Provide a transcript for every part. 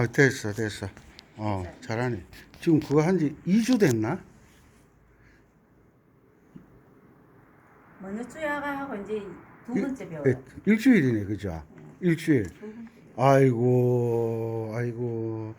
됐어, 됐어. 잘하네. 지금 그거 한 지 2주 됐나? 먼저 쭈야가 하고 이제 두 번째 예, 배워요. 일주일이네, 그죠? 일주일. 두 번째 배워. 아이고, 아이고.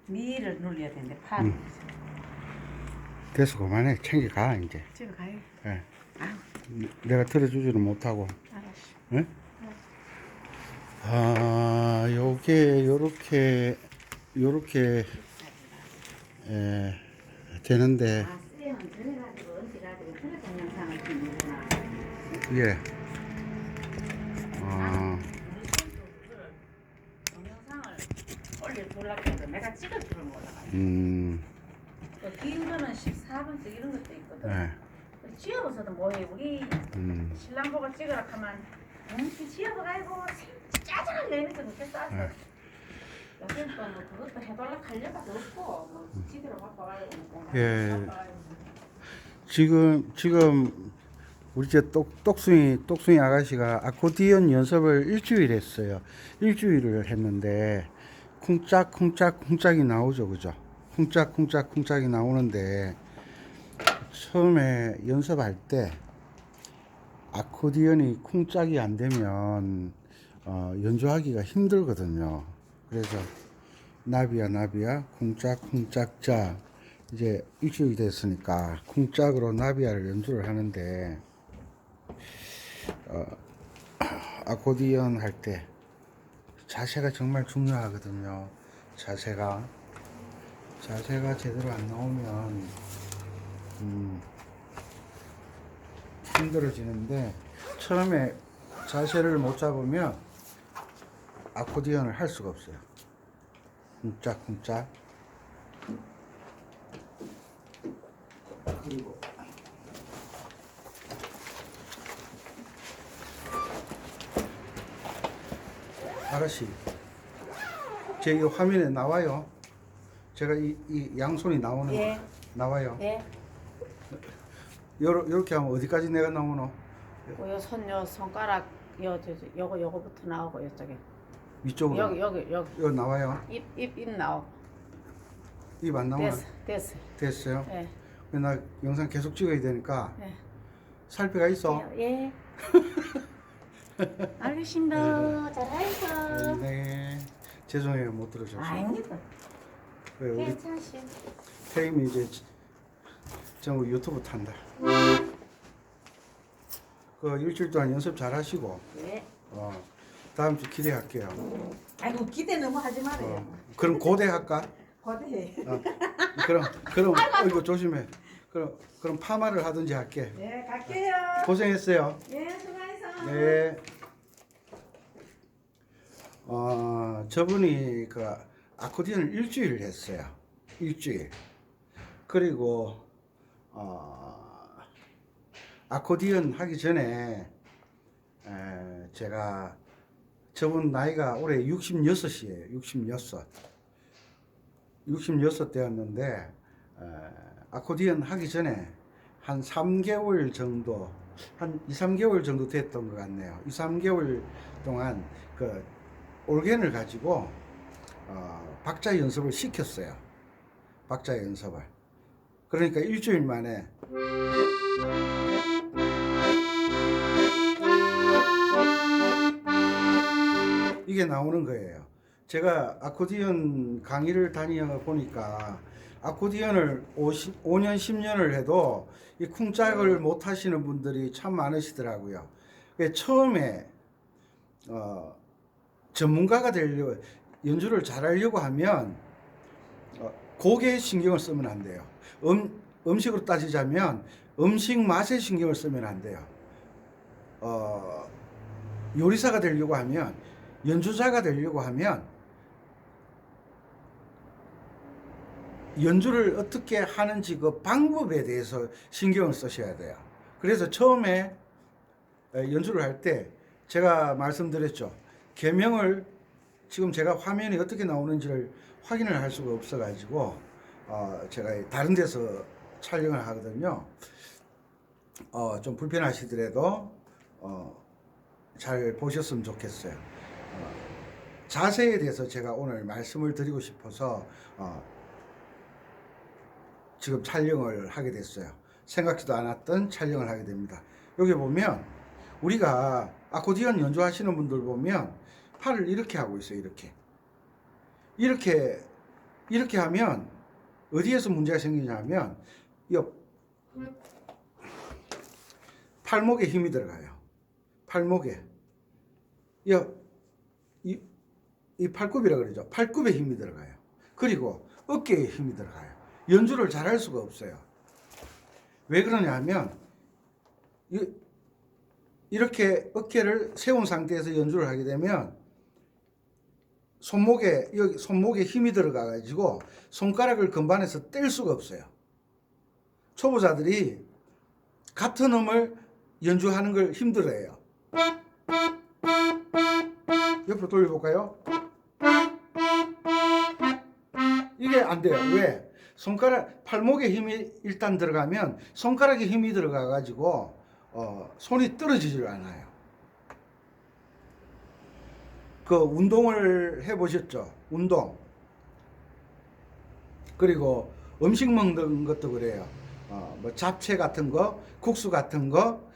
미를 눌려야 되는데 팔. 됐어, 그만해. 챙겨가, 이제. 지금 가요. 예. 아유, 내가 들어주지는 못하고. 알았어. 예? 요게, 요렇게, 되는데, 쌤은 그래가지고 어디가지고 그런 동영상을 찍는구나. 예. 동영상을 올려주려고 해도 내가 찍을 줄은 몰라가지고. 음, 긴 거는 14분째 이런 것도 있거든. 예. 지어봐서도 뭐해. 우리 음, 신랑 보고 찍으라 하면 지어봐가지고 짜증을 내면서 그렇게 쌌어. 네. 요새는 또뭐 그것도 해달라 할 여자도 없고 뭐 지대로 바빠가지고 뭐 예. 바빠가지고. 지금, 우리 저 똑순이 아가씨가 아코디언 연습을 일주일 했어요. 일주일을 했는데, 쿵짝이 나오죠, 그죠? 쿵짝이 나오는데, 처음에 연습할 때, 아코디언이 쿵짝이 안 되면, 연주하기가 힘들거든요. 그래서, 나비야, 쿵짝짜. 이제 일주일이 됐으니까, 쿵짝으로 나비야를 연주를 하는데, 아코디언 할 때, 자세가 정말 중요하거든요. 자세가 제대로 안 나오면 힘들어지는데 처음에 자세를 못 잡으면 아코디언을 할 수가 없어요. 쿵짝 그리고 아가씨, 제 이 화면에 나와요. 제가 이 양손이 나오는 예. 거 나와요. 예. 요렇게 하면 어디까지 내가 나오노? 요 손가락 요거부터 나오고 요쪽에 위쪽으로. 여기 요 나와요. 입 나오고. 입 안 나오나? 됐어. 됐어요. 예. 나 영상 계속 찍어야 되니까 예. 살피가 있어. 예. 알겠습니다. 잘하셨어. 네. 죄송해요, 못 들어줘서. 아닙니다. 왜 우리 괜찮으시. 태임이 이제 전부 유튜브 탄다. 그 일주일 동안 연습 잘 하시고, 네. 다음 주 기대할게요. 아이고 기대 너무 하지 말아요. 그럼 고대 할까? 거대. 그럼 이거 조심해. 그럼 파마를 하든지 할게. 네, 갈게요. 고생했어요. 네, 수고하셨어. 네. 저분이 그 아코디언을 일주일 했어요. 일주일. 그리고 아코디언 하기 전에 제가 저분 나이가 올해 66이에요. 66 되었는데 아코디언 하기 전에 한 3개월 정도, 한 2, 3개월 정도 됐던 것 같네요. 2, 3개월 동안 그 올겐을 가지고 박자 연습을 시켰어요. 박자 연습을. 그러니까 일주일 만에 이게 나오는 거예요. 제가 아코디언 강의를 다녀 보니까 아코디언을 5년, 10년을 해도 이 쿵짝을 못 하시는 분들이 참 많으시더라고요. 처음에 전문가가 되려고, 연주를 잘하려고 하면 곡에 신경을 쓰면 안 돼요. 음식으로 따지자면 음식 맛에 신경을 쓰면 안 돼요. 요리사가 되려고 하면, 연주자가 되려고 하면 연주를 어떻게 하는지 그 방법에 대해서 신경을 쓰셔야 돼요. 그래서 처음에 연주를 할 때 제가 말씀드렸죠. 계명을 지금 제가 화면이 어떻게 나오는지를 확인을 할 수가 없어 가지고 제가 다른 데서 촬영을 하거든요. 좀 불편하시더라도 잘 보셨으면 좋겠어요. 자세에 대해서 제가 오늘 말씀을 드리고 싶어서 지금 촬영을 하게 됐어요. 생각지도 않았던 촬영을 하게 됩니다. 여기 보면 우리가 아코디언 연주하시는 분들 보면 팔을 이렇게 하고 있어요. 이렇게 하면 어디에서 문제가 생기냐면 이 팔목에 힘이 들어가요. 팔목에 이 팔굽이라 그러죠. 팔굽에 힘이 들어가요. 그리고 어깨에 힘이 들어가요. 연주를 잘할 수가 없어요. 왜 그러냐면 이렇게 어깨를 세운 상태에서 연주를 하게 되면 손목에 힘이 들어가 가지고 손가락을 건반에서 뗄 수가 없어요. 초보자들이 같은 음을 연주하는 걸 힘들어해요. 옆으로 돌려볼까요? 이게 안 돼요. 왜? 팔목에 힘이 일단 들어가면 손가락에 힘이 들어가 가지고 손이 떨어지질 않아요. 그 운동을 해보셨죠? 운동. 그리고 음식 먹는 것도 그래요. 뭐 잡채 같은 거, 국수 같은 거,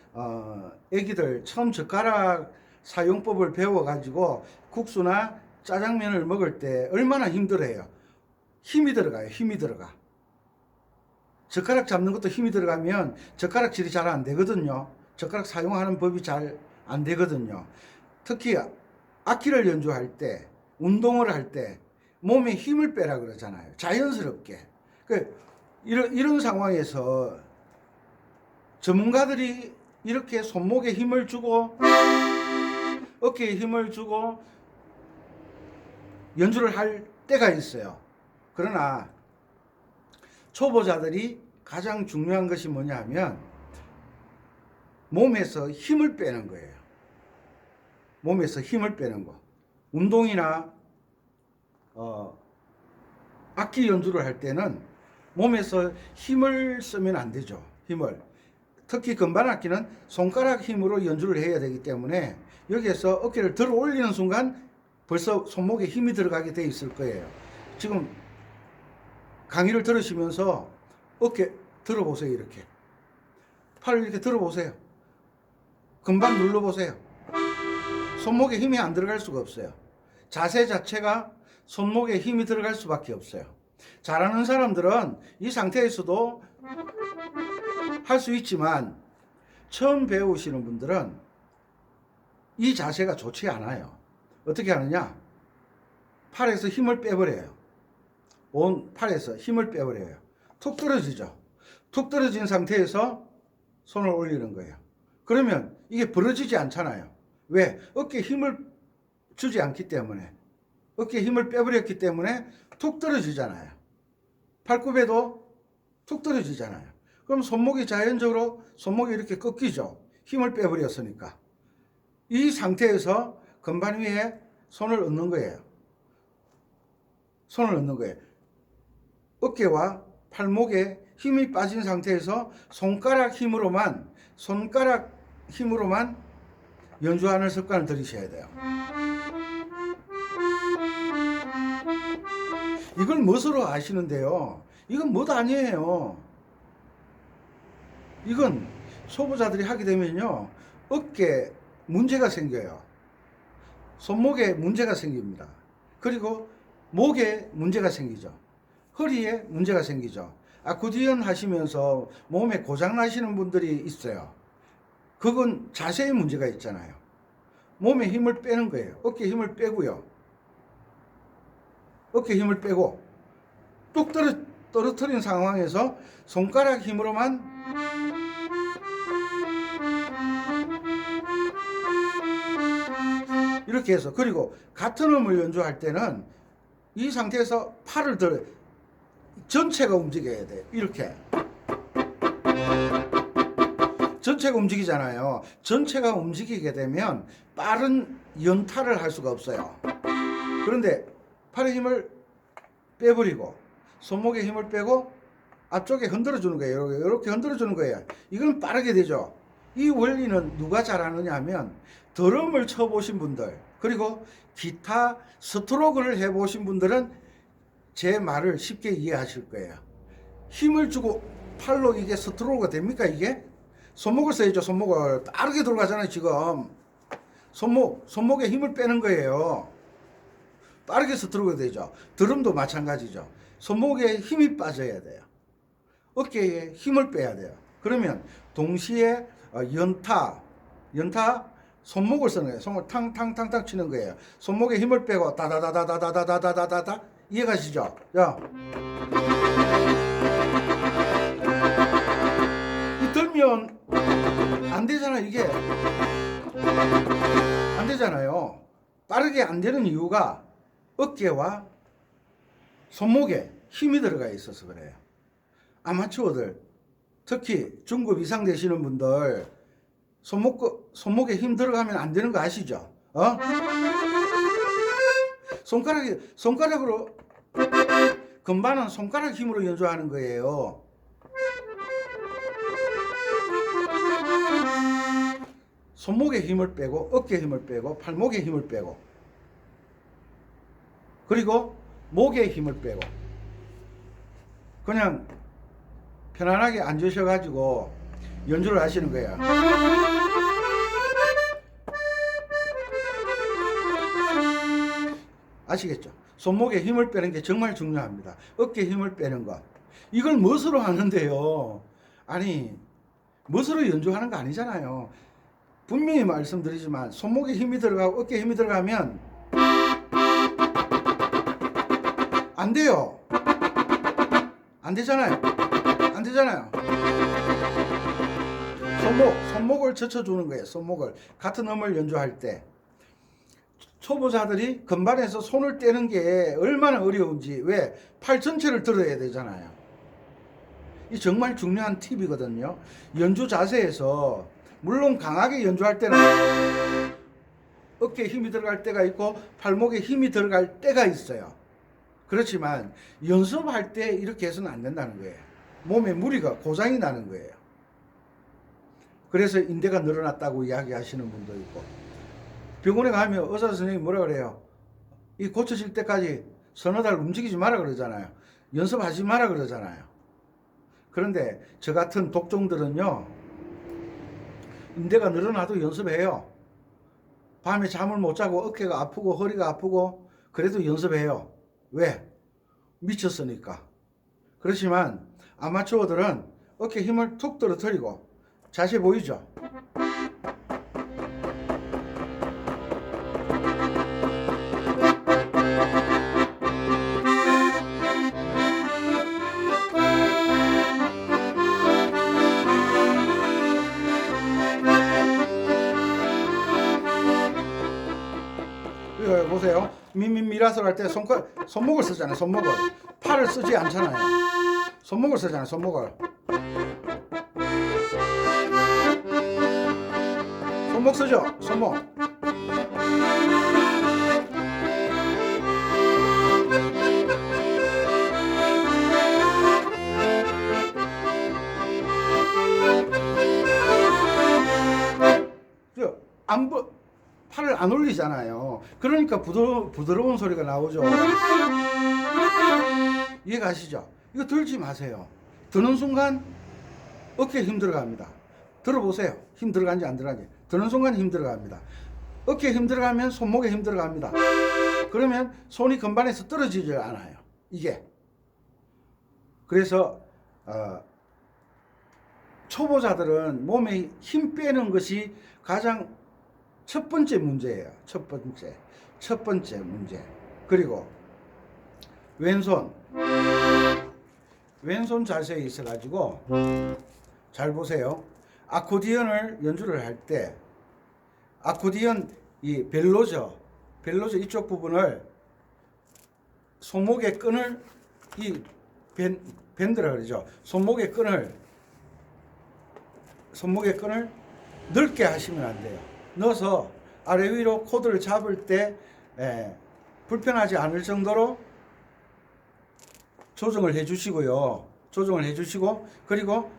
애기들 처음 젓가락 사용법을 배워가지고 국수나 짜장면을 먹을 때 얼마나 힘들어요. 힘이 들어가요. 힘이 들어가. 젓가락 잡는 것도 힘이 들어가면 젓가락질이 잘 안 되거든요. 젓가락 사용하는 법이 잘 안 되거든요. 특히 악기를 연주할 때, 운동을 할 때 몸에 힘을 빼라 그러잖아요. 자연스럽게. 이런 상황에서 전문가들이 이렇게 손목에 힘을 주고 어깨에 힘을 주고 연주를 할 때가 있어요. 그러나 초보자들이 가장 중요한 것이 뭐냐 하면 몸에서 힘을 빼는 거예요. 몸에서 힘을 빼는 거. 운동이나 악기 연주를 할 때는 몸에서 힘을 쓰면 안 되죠. 힘을. 특히 건반 악기는 손가락 힘으로 연주를 해야 되기 때문에 여기에서 어깨를 들어 올리는 순간 벌써 손목에 힘이 들어가게 돼 있을 거예요. 지금 강의를 들으시면서 어깨 들어보세요. 이렇게 팔을 이렇게 들어보세요. 건반 눌러보세요. 손목에 힘이 안 들어갈 수가 없어요. 자세 자체가 손목에 힘이 들어갈 수밖에 없어요. 잘하는 사람들은 이 상태에서도 할 수 있지만 처음 배우시는 분들은 이 자세가 좋지 않아요. 어떻게 하느냐? 팔에서 힘을 빼버려요. 온 팔에서 힘을 빼버려요. 툭 떨어지죠. 툭 떨어진 상태에서 손을 올리는 거예요. 그러면 이게 벌어지지 않잖아요. 왜? 어깨에 힘을 주지 않기 때문에, 어깨에 힘을 빼버렸기 때문에 툭 떨어지잖아요. 팔굽에도 툭 떨어지잖아요. 그럼 손목이 자연적으로 손목이 이렇게 꺾이죠. 힘을 빼버렸으니까. 이 상태에서 건반 위에 손을 얹는 거예요. 손을 얹는 거예요. 어깨와 팔목에 힘이 빠진 상태에서 손가락 힘으로만 연주하는 습관을 들이셔야 돼요. 이걸 무엇으로 아시는데요? 이건 뭐도 아니에요. 이건 초보자들이 하게 되면요, 어깨에 문제가 생겨요. 손목에 문제가 생깁니다. 그리고 목에 문제가 생기죠. 허리에 문제가 생기죠. 아쿠디언 하시면서 몸에 고장 나시는 분들이 있어요. 그건 자세에 문제가 있잖아요. 몸에 힘을 빼는 거예요. 어깨 힘을 빼고요. 어깨 힘을 빼고 뚝 떨어뜨린 상황에서 손가락 힘으로만 이렇게 해서, 그리고 같은 음을 연주할 때는 이 상태에서 팔을 전체가 움직여야 돼요. 이렇게 전체가 움직이잖아요. 전체가 움직이게 되면 빠른 연타를 할 수가 없어요. 그런데 팔의 힘을 빼버리고 손목에 힘을 빼고 앞쪽에 흔들어 주는 거예요. 이렇게 흔들어 주는 거예요. 이건 빠르게 되죠. 이 원리는 누가 잘하느냐 하면 드럼을 쳐보신 분들, 그리고 기타 스트로크를 해보신 분들은 제 말을 쉽게 이해하실 거예요. 힘을 주고 팔로 이게 스트로크가 됩니까? 이게 손목을 써야죠. 손목을 빠르게 돌아가잖아요. 지금 손목에 힘을 빼는 거예요. 빠르게 스트로크가 되죠. 드럼도 마찬가지죠. 손목에 힘이 빠져야 돼요. 어깨에 힘을 빼야 돼요. 그러면 동시에 연타 손목을 쓰는 거예요. 손목을 탕탕탕탕 치는 거예요. 손목에 힘을 빼고 다다다다다다다다다다다. 이해가시죠? 자, 이 들면 안 되잖아요. 이게 안 되잖아요. 빠르게 안 되는 이유가 어깨와 손목에 힘이 들어가 있어서 그래요. 아마추어들, 특히 중급 이상 되시는 분들 손목에 힘 들어가면 안 되는 거 아시죠? 손가락으로 건반은 손가락 힘으로 연주하는 거예요. 손목에 힘을 빼고 어깨에 힘을 빼고 팔목에 힘을 빼고 그리고 목에 힘을 빼고 그냥 편안하게 앉으셔가지고 연주를 하시는 거예요. 아시겠죠? 손목에 힘을 빼는 게 정말 중요합니다. 어깨에 힘을 빼는 것. 이걸 무엇으로 하는데요? 아니, 무엇으로 연주하는 거 아니잖아요. 분명히 말씀드리지만 손목에 힘이 들어가고 어깨에 힘이 들어가면 안 돼요. 안 되잖아요. 안 되잖아요. 손목을 젖혀주는 거예요. 손목을. 같은 음을 연주할 때. 초보자들이 건반에서 손을 떼는 게 얼마나 어려운지. 왜? 팔 전체를 들어야 되잖아요. 이 정말 중요한 팁이거든요. 연주 자세에서 물론 강하게 연주할 때는 어깨에 힘이 들어갈 때가 있고 팔목에 힘이 들어갈 때가 있어요. 그렇지만 연습할 때 이렇게 해서는 안 된다는 거예요. 몸에 무리가 고장이 나는 거예요. 그래서 인대가 늘어났다고 이야기하시는 분도 있고, 병원에 가면 의사 선생님이 뭐라 그래요? 이 고쳐질 때까지 서너 달 움직이지 마라 그러잖아요. 연습하지 마라 그러잖아요. 그런데 저 같은 독종들은요, 인대가 늘어나도 연습해요. 밤에 잠을 못 자고 어깨가 아프고 허리가 아프고 그래도 연습해요. 왜? 미쳤으니까. 그렇지만 아마추어들은 어깨 힘을 툭 떨어뜨리고, 자세 보이죠? 보세요. 미라솔 할 때 손목을 쓰잖아요. 손목을. 팔을 쓰지 않잖아요. 손목을 쓰잖아요. 손목을. 손목 쓰죠. 손목. 팔을 안 올리잖아요. 그러니까 부드러운 소리가 나오죠. 이해가시죠? 이거 들지 마세요. 드는 순간 어깨에 힘 들어갑니다. 들어보세요. 힘 들어간지 안 들어간지. 드는 순간 힘 들어갑니다. 어깨에 힘 들어가면 손목에 힘 들어갑니다. 그러면 손이 건반에서 떨어지지 않아요. 이게. 그래서 초보자들은 몸에 힘 빼는 것이 가장 첫 번째 문제예요. 첫 번째 문제. 그리고 왼손 자세에 있어 가지고 잘 보세요. 아코디언을 연주를 할 때 아코디언 이 벨로저 이쪽 부분을 손목의 끈을 이 밴드라 그러죠. 손목의 끈을 넓게 하시면 안 돼요. 넣어서 아래 위로 코드를 잡을 때 불편하지 않을 정도로 조정을 해 주시고요. 그리고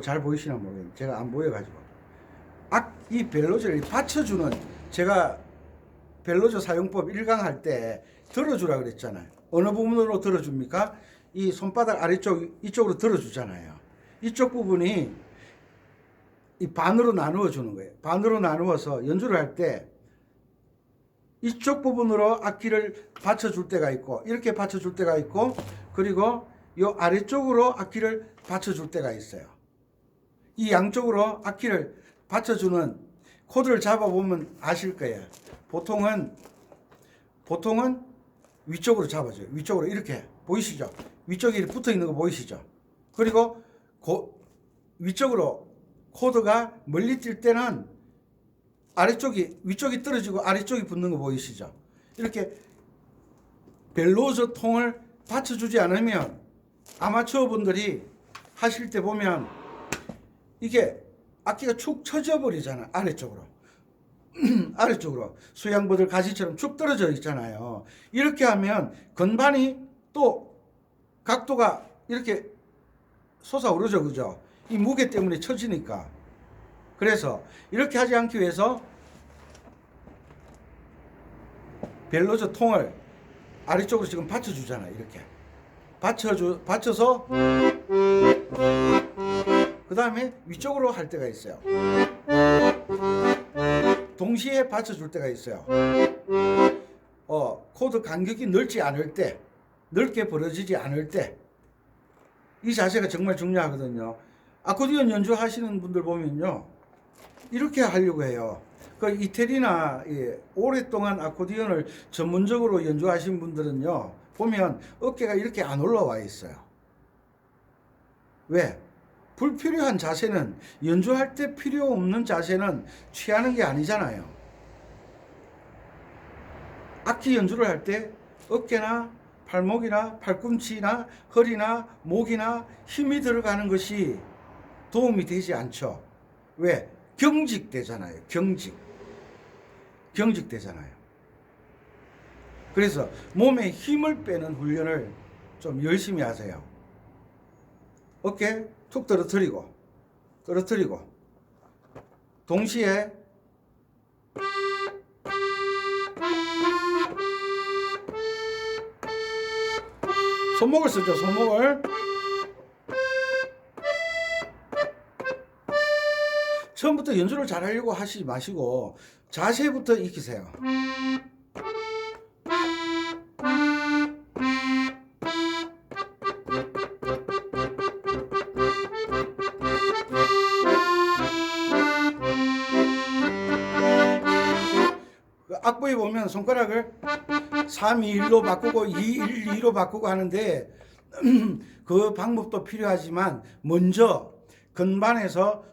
잘 보이시나 모르겠는데 제가 안 보여가지고 이 벨로저를 받쳐주는, 제가 벨로저 사용법 1강 할 때 들어주라 그랬잖아요. 어느 부분으로 들어줍니까? 이 손바닥 아래쪽 이쪽으로 들어주잖아요. 이쪽 부분이 이 반으로 나누어 주는 거예요. 반으로 나누어서 연주를 할 때 이쪽 부분으로 악기를 받쳐줄 때가 있고, 이렇게 받쳐줄 때가 있고, 그리고 이 아래쪽으로 악기를 받쳐줄 때가 있어요. 이 양쪽으로 악기를 받쳐주는 코드를 잡아보면 아실 거예요. 보통은 위쪽으로 잡아줘요. 위쪽으로 이렇게 보이시죠? 위쪽에 붙어 있는 거 보이시죠? 그리고 위쪽으로 코드가 멀리 뛸 때는 위쪽이 떨어지고 아래쪽이 붙는 거 보이시죠? 이렇게 벨로저 통을 받쳐주지 않으면 아마추어 분들이 하실 때 보면 이게 악기가 축 처져 버리잖아. 아래쪽으로 수양버들 가지처럼 축 떨어져 있잖아요. 이렇게 하면 건반이 또 각도가 이렇게 솟아오르죠. 그죠? 이 무게 때문에 처지니까. 그래서 이렇게 하지 않기 위해서 벨로저 통을 아래쪽으로 지금 받쳐주잖아요. 이렇게 받쳐서 그 다음에 위쪽으로 할 때가 있어요. 동시에 받쳐줄 때가 있어요. 코드 간격이 넓지 않을 때, 넓게 벌어지지 않을 때, 이 자세가 정말 중요하거든요. 아코디언 연주하시는 분들 보면요, 이렇게 하려고 해요. 그 이태리나 오랫동안 아코디언을 전문적으로 연주하신 분들은요, 보면 어깨가 이렇게 안 올라와 있어요. 왜? 불필요한 자세는, 연주할 때 필요 없는 자세는 취하는 게 아니잖아요. 악기 연주를 할 때 어깨나 팔목이나 팔꿈치나 허리나 목이나 힘이 들어가는 것이 도움이 되지 않죠. 왜? 경직되잖아요. 경직되잖아요. 그래서 몸에 힘을 빼는 훈련을 좀 열심히 하세요. 어깨 툭 떨어뜨리고 동시에 손목을 쓰죠. 손목을 처음부터 연주를 잘하려고 하시지 마시고 자세부터 익히세요. 악보에 보면 손가락을 3-2-1로 바꾸고 2-1-2로 바꾸고 하는데 그 방법도 필요하지만 먼저 건반에서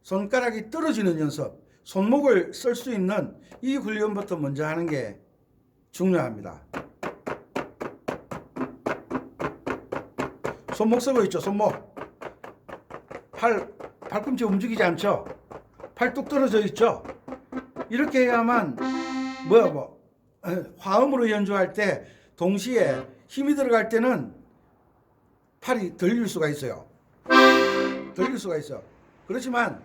손가락이 떨어지는 연습, 손목을 쓸 수 있는 이 훈련부터 먼저 하는 게 중요합니다. 손목 쓰고 있죠. 손목. 팔꿈치 움직이지 않죠. 팔 뚝 떨어져 있죠. 이렇게 해야만 화음으로 연주할 때 동시에 힘이 들어갈 때는 팔이 들릴 수가 있어요. 그렇지만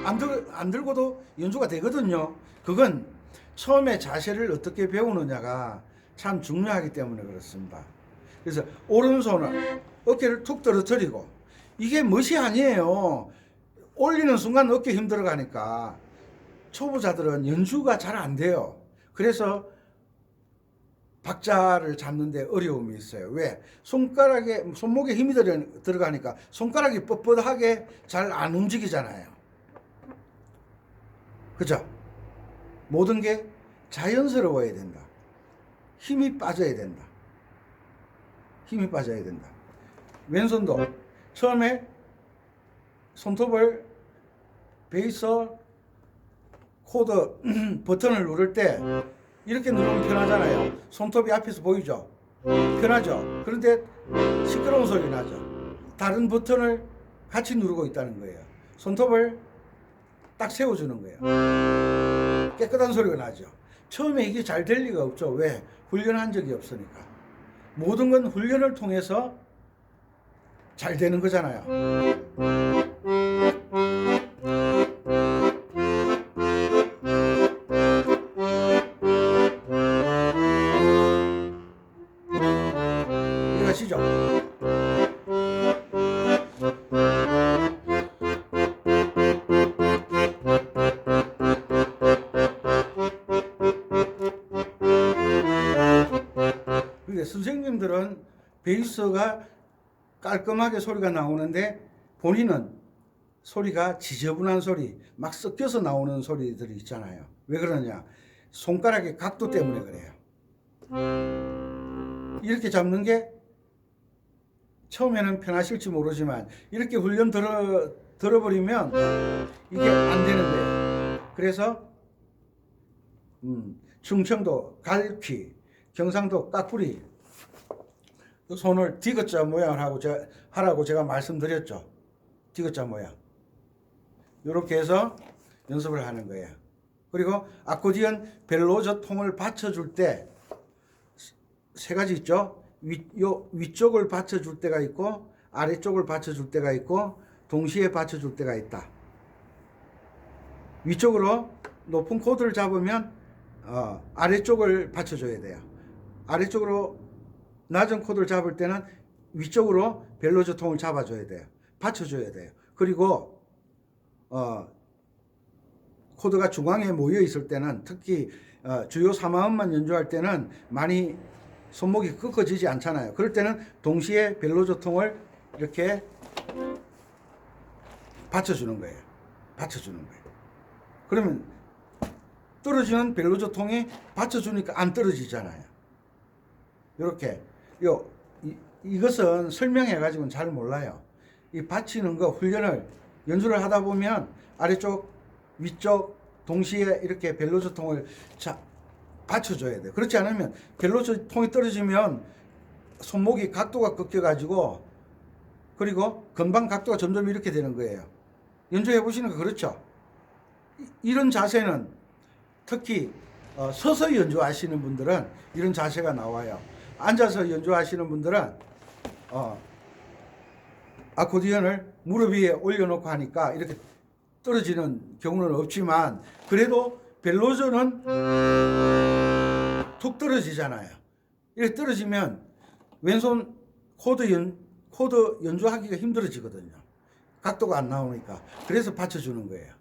안 들고도 연주가 되거든요. 그건 처음에 자세를 어떻게 배우느냐가 참 중요하기 때문에 그렇습니다. 그래서 오른손을 어깨를 툭 떨어뜨리고, 이게 멋이 아니에요. 올리는 순간 어깨 힘들어 가니까 초보자들은 연주가 잘 안 돼요. 그래서 박자를 잡는데 어려움이 있어요. 왜? 손목에 힘이 들어가니까 손가락이 뻣뻣하게 잘 안 움직이잖아요. 그죠? 모든 게 자연스러워야 된다. 힘이 빠져야 된다. 힘이 빠져야 된다. 왼손도 처음에 손톱을 베이스 코드 버튼을 누를 때 이렇게 누르면 편하잖아요. 손톱이 앞에서 보이죠? 편하죠? 그런데 시끄러운 소리 나죠? 다른 버튼을 같이 누르고 있다는 거예요. 손톱을 딱 세워주는 거예요. 깨끗한 소리가 나죠? 처음에 이게 잘 될 리가 없죠. 왜? 훈련한 적이 없으니까. 모든 건 훈련을 통해서 잘 되는 거잖아요. 이해가시죠? 그러니까 선생님들은 베이스가 깔끔하게 소리가 나오는데 본인은 소리가 지저분한 소리, 막 섞여서 나오는 소리들이 있잖아요. 왜 그러냐? 손가락의 각도 때문에 그래요. 이렇게 잡는 게 처음에는 편하실지 모르지만 이렇게 훈련 들어버리면 이게 안 되는 거예요. 그래서 충청도 갈퀴, 경상도 까꾸리 손을 디귿자 모양을 하라고 제가 말씀드렸죠. 디귿자 모양. 이렇게 해서 연습을 하는 거예요. 그리고 아코디언 벨로저 통을 받쳐줄 때 세 가지 있죠. 위쪽을 받쳐줄 때가 있고 아래쪽을 받쳐줄 때가 있고 동시에 받쳐줄 때가 있다. 위쪽으로 높은 코드를 잡으면 아래쪽을 받쳐줘야 돼요. 아래쪽으로 낮은 코드를 잡을 때는 위쪽으로 벨로저 통을 잡아줘야 돼요. 받쳐줘야 돼요. 그리고 코드가 중앙에 모여 있을 때는 특히 주요 3화음만 연주할 때는 많이 손목이 꺾어지지 않잖아요. 그럴 때는 동시에 벨로저 통을 이렇게 받쳐주는 거예요. 받쳐주는 거예요. 그러면 떨어지는 벨로저 통이 받쳐주니까 안 떨어지잖아요. 이렇게 이것은 설명해 가지고는 잘 몰라요. 이 받치는 거 훈련을 연주를 하다 보면 아래쪽 위쪽 동시에 이렇게 벨로저 통을 받쳐줘야 돼요. 그렇지 않으면 벨로저 통이 떨어지면 손목이 각도가 꺾여 가지고 그리고 건반 각도가 점점 이렇게 되는 거예요. 연주해 보시는 거 그렇죠? 이런 자세는 특히 서서 연주하시는 분들은 이런 자세가 나와요. 앉아서 연주하시는 분들은 아코디언을 무릎 위에 올려놓고 하니까 이렇게 떨어지는 경우는 없지만 그래도 벨로저는 툭 떨어지잖아요. 이렇게 떨어지면 왼손 코드 연주하기가 힘들어지거든요. 각도가 안 나오니까. 그래서 받쳐주는 거예요.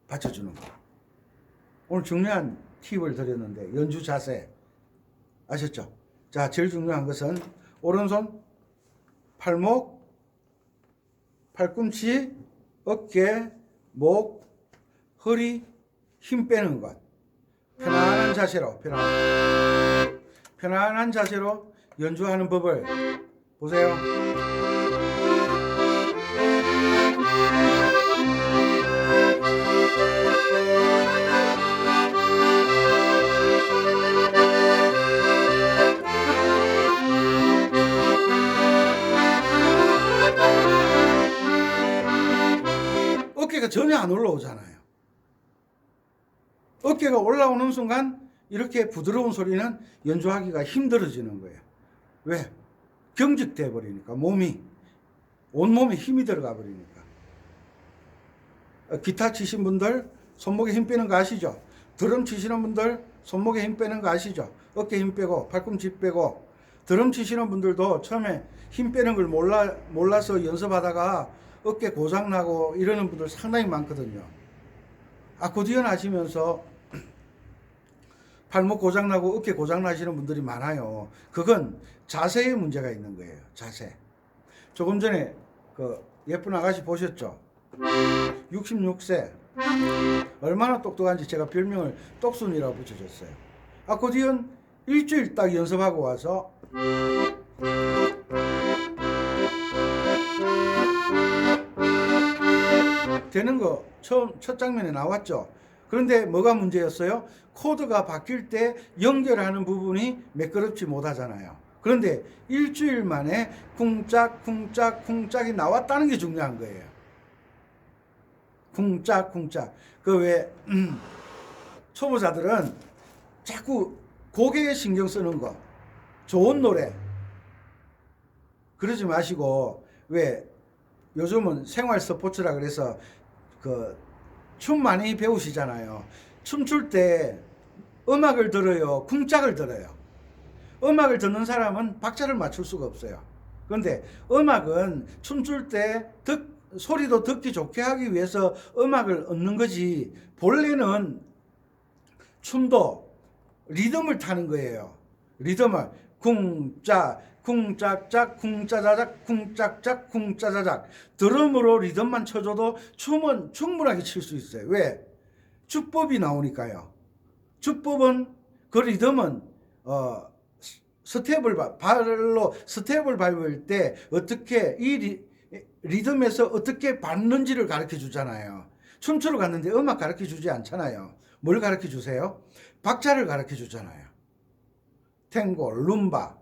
받쳐주는 거. 오늘 중요한 팁을 드렸는데 연주 자세 아셨죠? 자, 제일 중요한 것은 오른손 팔목, 팔꿈치, 어깨, 목, 허리 힘 빼는 것. 편안한 자세로 편안한 자세로 연주하는 법을 보세요. 어깨가 전혀 안 올라오잖아요. 어깨가 올라오는 순간 이렇게 부드러운 소리는 연주하기가 힘들어지는 거예요. 왜? 경직돼 버리니까 온몸에 힘이 들어가 버리니까. 기타 치신 분들 손목에 힘 빼는 거 아시죠? 드럼 치시는 분들 손목에 힘 빼는 거 아시죠? 어깨 힘 빼고 팔꿈치 빼고. 드럼 치시는 분들도 처음에 힘 빼는 걸 몰라서 연습하다가 어깨 고장 나고 이러는 분들 상당히 많거든요. 아코디언 하시면서 팔목 고장 나고 어깨 고장 나시는 분들이 많아요. 그건 자세에 문제가 있는 거예요. 자세. 조금 전에 그 예쁜 아가씨 보셨죠? 66세. 얼마나 똑똑한지 제가 별명을 똑순이라고 붙여줬어요. 아코디언 일주일 딱 연습하고 와서 되는 거 첫 장면에 나왔죠. 그런데 뭐가 문제였어요? 코드가 바뀔 때 연결하는 부분이 매끄럽지 못하잖아요. 그런데 일주일 만에 쿵짝 쿵짝 쿵짝이 나왔다는 게 중요한 거예요. 쿵짝 쿵짝. 그 왜 초보자들은 자꾸 고개에 신경 쓰는 거, 좋은 노래 그러지 마시고, 왜 요즘은 생활 스포츠라 그래서 그 춤 많이 배우시잖아요. 춤출 때 음악을 들어요, 쿵짝을 들어요? 음악을 듣는 사람은 박자를 맞출 수가 없어요. 그런데 음악은 춤출 때 소리도 듣기 좋게 하기 위해서 음악을 얻는 거지, 본래는 춤도 리듬을 타는 거예요. 리듬을 쿵짝 쿵짝짝 쿵짜자작 쿵짝짝 쿵짜자작. 드럼으로 리듬만 쳐줘도 춤은 충분하게 칠 수 있어요. 왜? 주법이 나오니까요. 주법은 그 리듬은 발로 스텝을 밟을 때 어떻게 이 리듬에서 어떻게 밟는지를 가르쳐 주잖아요. 춤추러 갔는데 음악 가르쳐 주지 않잖아요. 뭘 가르쳐 주세요? 박자를 가르쳐 주잖아요. 탱고, 룸바,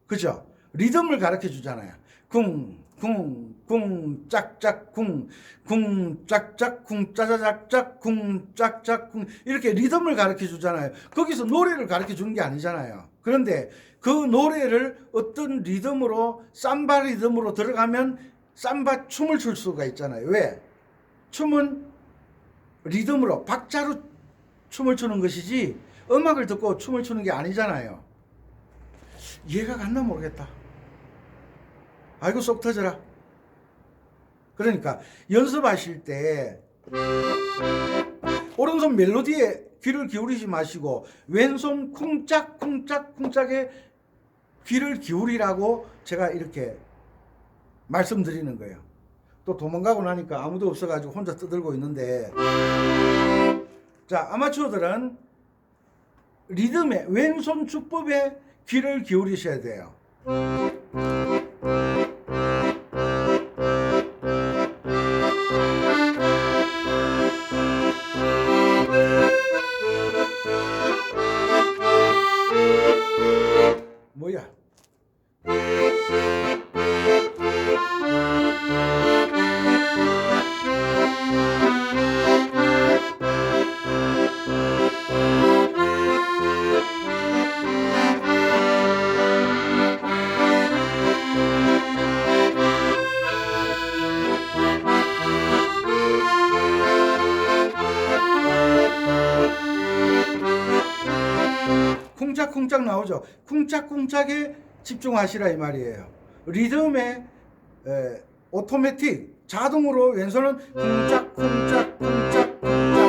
그죠? 리듬을 가르쳐 주잖아요. 쿵, 쿵, 쿵, 짝짝, 쿵, 쿵, 짝짝, 쿵, 짜자작짝, 쿵, 짝짝, 쿵. 이렇게 리듬을 가르쳐 주잖아요. 거기서 노래를 가르쳐 주는 게 아니잖아요. 그런데 그 노래를 어떤 리듬으로, 삼바 리듬으로 들어가면 삼바 춤을 출 수가 있잖아요. 왜? 춤은 리듬으로, 박자로 춤을 추는 것이지 음악을 듣고 춤을 추는 게 아니잖아요. 이해가 갔나 모르겠다. 아이고 속 터져라. 그러니까 연습하실 때 오른손 멜로디에 귀를 기울이지 마시고 왼손 쿵짝 쿵짝 쿵짝에 귀를 기울이라고 제가 이렇게 말씀드리는 거예요. 또 도망가고 나니까 아무도 없어가지고 혼자 떠들고 있는데, 자, 아마추어들은 리듬에 왼손 주법에 귀를 기울이셔야 돼요. 뭐야? 쿵짝쿵짝 나오죠. 쿵짝쿵짝에 집중하시라 이 말이에요. 리듬에 오토매틱 자동으로 왼손은 쿵짝쿵짝 쿵짝 쿵짝.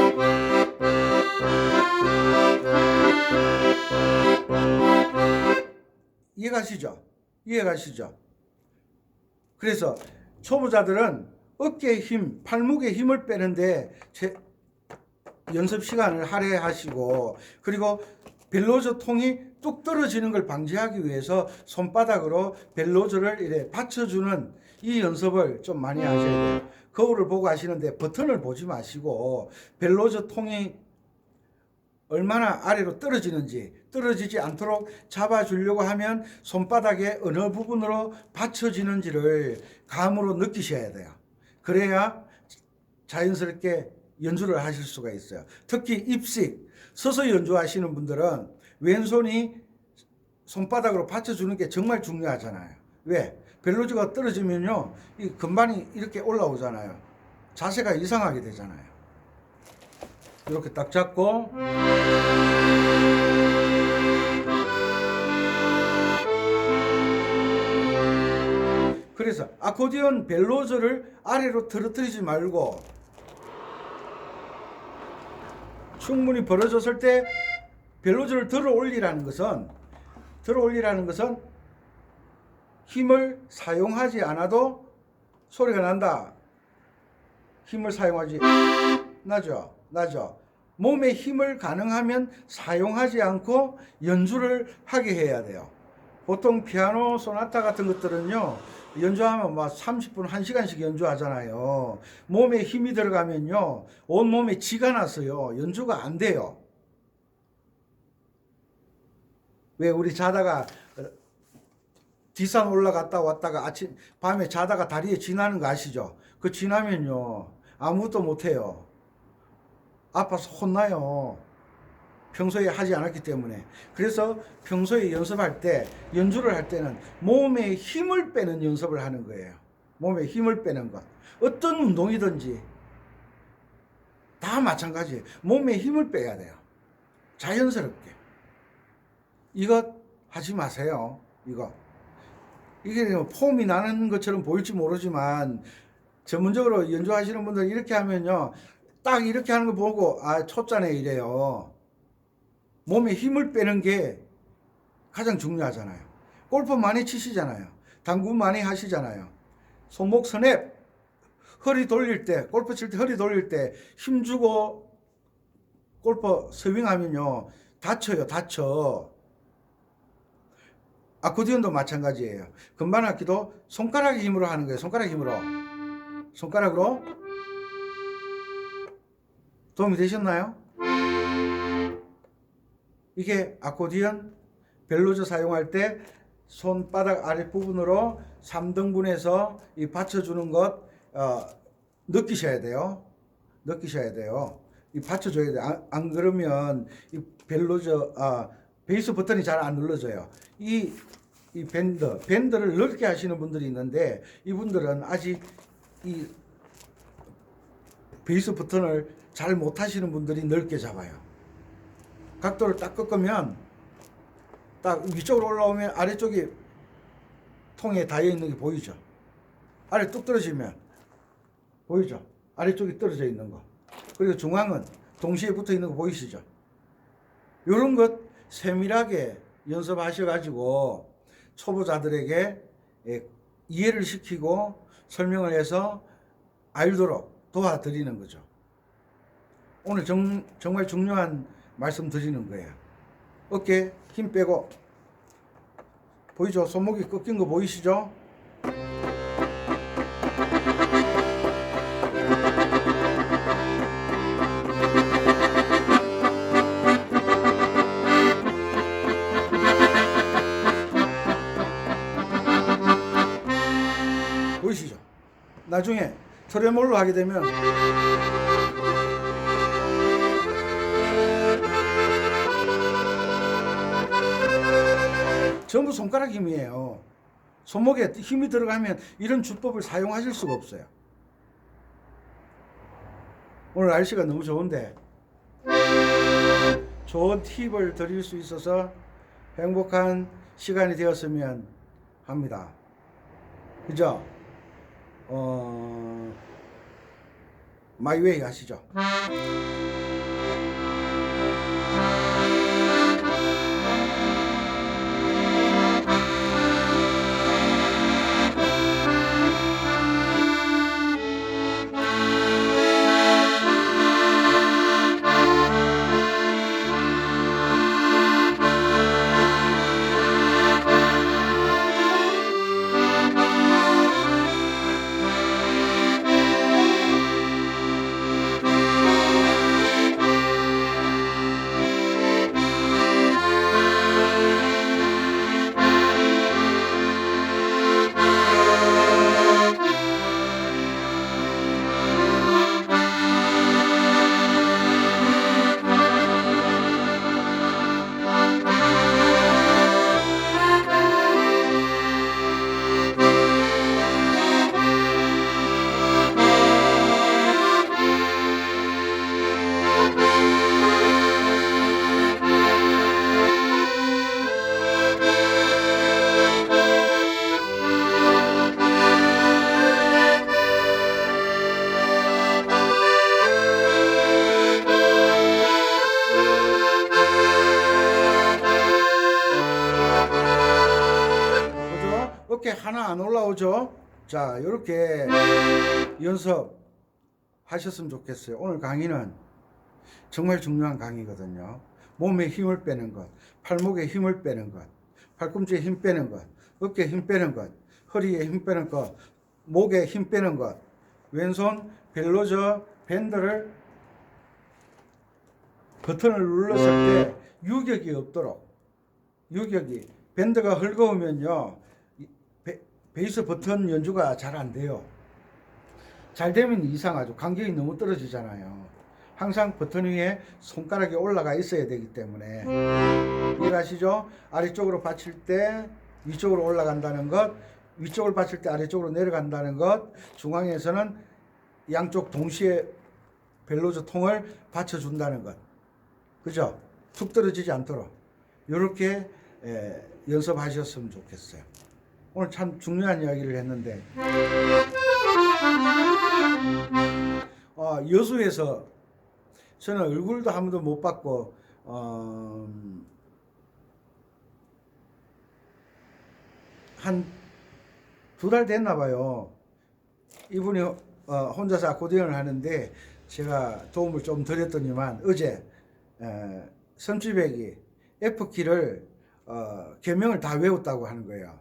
이해가시죠? 이해가시죠? 그래서 초보자들은 어깨에 힘, 팔목에 힘을 빼는데 연습 시간을 할애하시고, 그리고 벨로저 통이 뚝 떨어지는 걸 방지하기 위해서 손바닥으로 벨로저를 이렇게 받쳐주는 이 연습을 좀 많이 하셔야 돼요. 거울을 보고 하시는데 버튼을 보지 마시고 벨로저 통이 얼마나 아래로 떨어지지 않도록 잡아주려고 하면 손바닥의 어느 부분으로 받쳐지는지를 감으로 느끼셔야 돼요. 그래야 자연스럽게 연주를 하실 수가 있어요. 특히 입식, 서서 연주하시는 분들은 왼손이 손바닥으로 받쳐주는 게 정말 중요하잖아요. 왜? 벨로즈가 떨어지면요, 이 건반이 이렇게 올라오잖아요. 자세가 이상하게 되잖아요. 이렇게 딱 잡고 그래서 아코디언 벨로즈를 아래로 떨어뜨리지 말고 충분히 벌어졌을 때 벨로즈를 들어 올리라는 것은 힘을 사용하지 않아도 소리가 난다. 힘을 사용하지 나죠. 몸에 힘을 가능하면 사용하지 않고 연주를 하게 해야 돼요. 보통 피아노 소나타 같은 것들은요, 연주하면 막 30분, 1시간씩 연주하잖아요. 몸에 힘이 들어가면요, 온 몸에 쥐가 나서요, 연주가 안 돼요. 왜 우리 자다가 뒷산 올라갔다 왔다가 밤에 자다가 다리에 쥐 나는 거 아시죠? 그 쥐 나면요, 아무것도 못해요. 아파서 혼나요. 평소에 하지 않았기 때문에. 그래서 평소에 연습할 때, 연주를 할 때는 몸에 힘을 빼는 연습을 하는 거예요. 몸에 힘을 빼는 것. 어떤 운동이든지 다 마찬가지예요. 몸에 힘을 빼야 돼요. 자연스럽게. 이것 하지 마세요. 이게 폼이 나는 것처럼 보일지 모르지만 전문적으로 연주하시는 분들 이렇게 하면요, 딱 이렇게 하는 거 보고 초짜네 이래요. 몸에 힘을 빼는 게 가장 중요하잖아요. 골프 많이 치시잖아요. 당구 많이 하시잖아요. 손목 스냅, 허리 돌릴 때, 골프 칠 때 허리 돌릴 때 힘주고 골프 스윙하면요, 다쳐. 아코디언도 마찬가지예요. 금반악기도 손가락 힘으로 하는 거예요. 손가락으로. 도움이 되셨나요? 이게 아코디언 벨로즈 사용할 때 손바닥 아랫부분으로 3등분해서 이 받쳐주는 것 느끼셔야 돼요. 이 받쳐줘야 돼요. 안 그러면 이 벨로즈 베이스 버튼이 잘 안 눌러져요. 이 밴드를 넓게 하시는 분들이 있는데 이분들은 아직 이 베이스 버튼을 잘 못 하시는 분들이 넓게 잡아요. 각도를 딱 꺾으면 딱 위쪽으로 올라오면 아래쪽이 통에 닿여 있는 게 보이죠. 아래 뚝 떨어지면 보이죠. 아래쪽이 떨어져 있는 거. 그리고 중앙은 동시에 붙어 있는 거 보이시죠. 이런 것 세밀하게 연습하셔가지고 초보자들에게 이해를 시키고 설명을 해서 알도록 도와드리는 거죠. 오늘 정말 중요한 말씀 드리는 거예요. 어깨 힘 빼고 보이죠? 손목이 꺾인 거 보이시죠? 보이시죠? 나중에 트레몰로 하게 되면 전부 손가락 힘이에요. 손목에 힘이 들어가면 이런 주법을 사용하실 수가 없어요. 오늘 날씨가 너무 좋은데 좋은 팁을 드릴 수 있어서 행복한 시간이 되었으면 합니다. 그죠? 마이웨이 하시죠. 이렇게 하나 안 올라오죠? 자, 이렇게 연습하셨으면 좋겠어요. 오늘 강의는 정말 중요한 강의거든요. 몸에 힘을 빼는 것, 팔목에 힘을 빼는 것, 팔꿈치에 힘 빼는 것, 어깨에 힘 빼는 것, 허리에 힘 빼는 것, 목에 힘 빼는 것, 왼손 벨로저 밴드를 버튼을 눌렀을 때 유격이 없도록, 유격이 밴드가 헐거우면요 베이스 버튼 연주가 잘 안 돼요. 잘 되면 이상하죠. 간격이 너무 떨어지잖아요. 항상 버튼 위에 손가락이 올라가 있어야 되기 때문에, 이해가시죠? 아래쪽으로 받칠 때 위쪽으로 올라간다는 것, 위쪽을 받칠 때 아래쪽으로 내려간다는 것, 중앙에서는 양쪽 동시에 벨로저 통을 받쳐준다는 것, 그죠? 툭 떨어지지 않도록 이렇게 연습하셨으면 좋겠어요. 오늘 참 중요한 이야기를 했는데, 여수에서 저는 얼굴도 한 번도 못 봤고 한 2달 됐나 봐요. 이분이 혼자서 아코디언을 하는데 제가 도움을 좀 드렸더니만 어제 섬지백이 F키를 계명을 다 외웠다고 하는 거예요.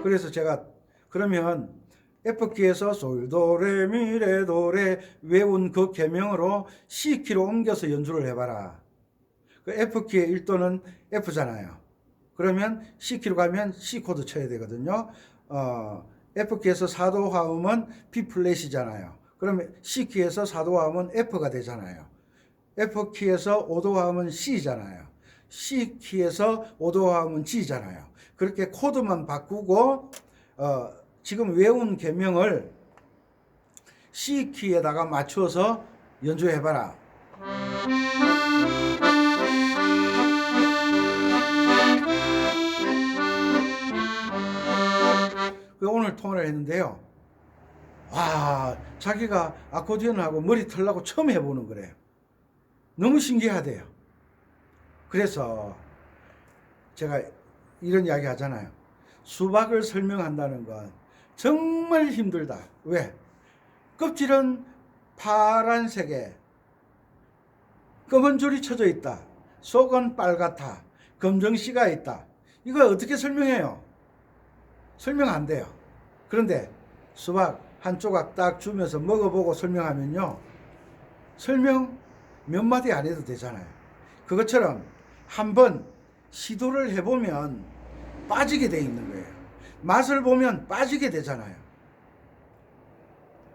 그래서 제가 그러면 F키에서 솔도레미레도레 외운 그 계명으로 C키로 옮겨서 연주를 해봐라. 그 F키의 1도는 F잖아요. 그러면 C키로 가면 C 코드 쳐야 되거든요. F키에서 4도 화음은 B 플랫이잖아요. 그러면 C키에서 4도 화음은 F가 되잖아요. F키에서 5도 화음은 C잖아요. C키에서 5도 화음은 G잖아요. 그렇게 코드만 바꾸고 지금 외운 계명을 C키에다가 맞춰서 연주해봐라. 오늘 통화를 했는데요. 와, 자기가 아코디언하고 머리 털라고 처음 해보는 거래요. 너무 신기하대요. 그래서 제가 이런 이야기 하잖아요. 수박을 설명한다는 건 정말 힘들다. 왜? 껍질은 파란색에 검은 줄이 쳐져 있다. 속은 빨갛다. 검정씨가 있다. 이거 어떻게 설명해요? 설명 안 돼요. 그런데 수박 한 조각 딱 주면서 먹어보고 설명하면요, 설명 몇 마디 안 해도 되잖아요. 그것처럼 한번 시도를 해보면 빠지게 돼 있는 거예요. 맛을 보면 빠지게 되잖아요.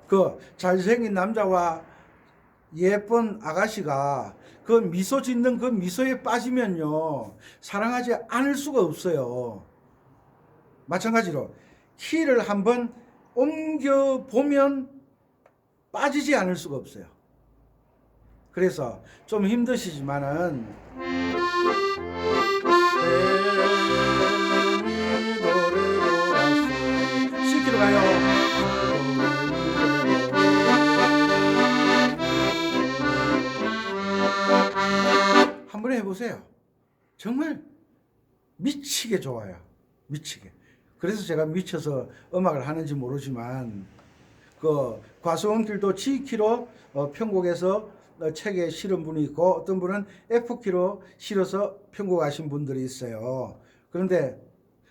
그 잘생긴 남자와 예쁜 아가씨가 그 미소 짓는 그 미소에 빠지면요, 사랑하지 않을 수가 없어요. 마찬가지로 키를 한번 옮겨보면 빠지지 않을 수가 없어요. 그래서 좀 힘드시지만은 C키로 가요. 한번 해보세요. 정말 미치게 좋아요. 미치게. 그래서 제가 미쳐서 음악을 하는지 모르지만 그 과수원길도 G키로 편곡해서 책에 실은 분이 있고, 어떤 분은 F키로 실어서 편곡하신 분들이 있어요. 그런데